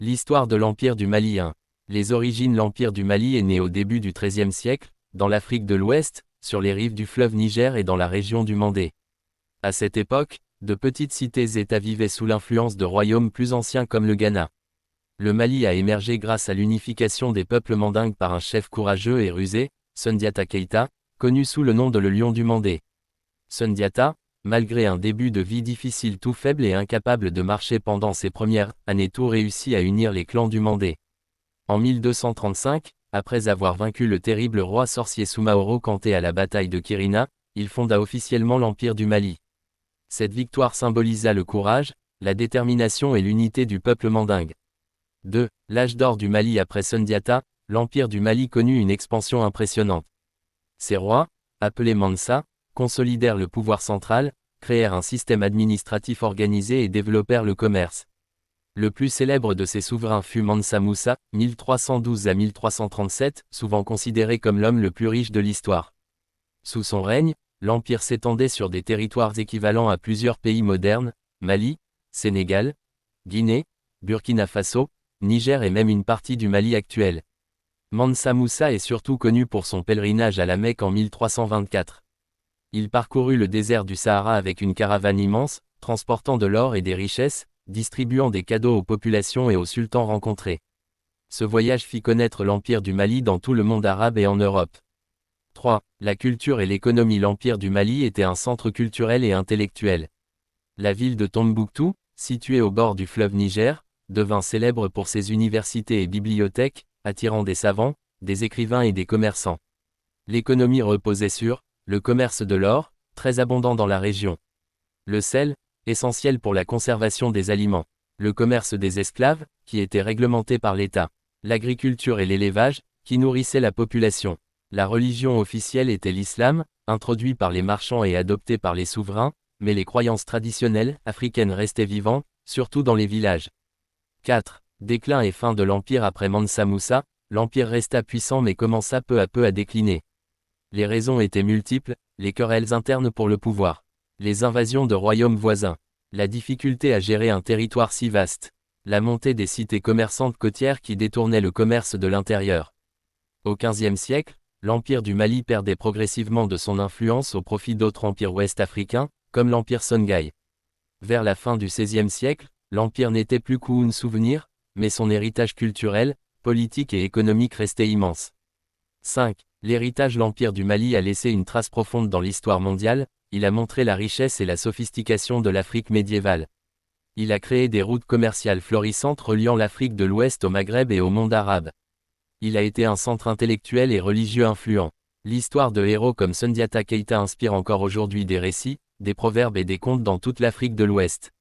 L'histoire de l'Empire du Mali 1. Les origines. L'Empire du Mali est né au début du XIIIe siècle, dans l'Afrique de l'Ouest, sur les rives du fleuve Niger et dans la région du Mandé. À cette époque, de petites cités-États vivaient sous l'influence de royaumes plus anciens comme le Ghana. Le Mali a émergé grâce à l'unification des peuples mandingues par un chef courageux et rusé, Sundiata Keita, connu sous le nom de le Lion du Mandé. Sundiata, malgré un début de vie difficile tout faible et incapable de marcher pendant ses premières années, tout réussit à unir les clans du Mandé. En 1235, après avoir vaincu le terrible roi sorcier Soumaoro Kanté à la bataille de Kirina, il fonda officiellement l'Empire du Mali. Cette victoire symbolisa le courage, la détermination et l'unité du peuple mandingue. 2. L'âge d'or du Mali. Après Sundiata, l'Empire du Mali connut une expansion impressionnante. Ces rois, appelés Mansa, consolidèrent le pouvoir central, créèrent un système administratif organisé et développèrent le commerce. Le plus célèbre de ces souverains fut Mansa Moussa, 1312 à 1337, souvent considéré comme l'homme le plus riche de l'histoire. Sous son règne, l'empire s'étendait sur des territoires équivalents à plusieurs pays modernes, Mali, Sénégal, Guinée, Burkina Faso, Niger et même une partie du Mali actuel. Mansa Moussa est surtout connu pour son pèlerinage à la Mecque en 1324. Il parcourut le désert du Sahara avec une caravane immense, transportant de l'or et des richesses, distribuant des cadeaux aux populations et aux sultans rencontrés. Ce voyage fit connaître l'Empire du Mali dans tout le monde arabe et en Europe. 3. La culture et l'économie. L'Empire du Mali était un centre culturel et intellectuel. La ville de Tombouctou, située au bord du fleuve Niger, devint célèbre pour ses universités et bibliothèques, attirant des savants, des écrivains et des commerçants. L'économie reposait sur le commerce de l'or, très abondant dans la région. Le sel, essentiel pour la conservation des aliments. Le commerce des esclaves, qui était réglementé par l'État. L'agriculture et l'élevage, qui nourrissaient la population. La religion officielle était l'islam, introduit par les marchands et adopté par les souverains, mais les croyances traditionnelles africaines restaient vivantes, surtout dans les villages. 4. Déclin et fin de l'Empire. Après Mansa Moussa, l'Empire resta puissant mais commença peu à peu à décliner. Les raisons étaient multiples, les querelles internes pour le pouvoir, les invasions de royaumes voisins, la difficulté à gérer un territoire si vaste, la montée des cités commerçantes côtières qui détournaient le commerce de l'intérieur. Au XVe siècle, l'Empire du Mali perdait progressivement de son influence au profit d'autres empires ouest-africains, comme l'Empire Songhai. Vers la fin du XVIe siècle, l'Empire n'était plus qu'un souvenir, mais son héritage culturel, politique et économique restait immense. 5. L'héritage. L'Empire du Mali a laissé une trace profonde dans l'histoire mondiale, il a montré la richesse et la sophistication de l'Afrique médiévale. Il a créé des routes commerciales florissantes reliant l'Afrique de l'Ouest au Maghreb et au monde arabe. Il a été un centre intellectuel et religieux influent. L'histoire de héros comme Sundiata Keita inspire encore aujourd'hui des récits, des proverbes et des contes dans toute l'Afrique de l'Ouest.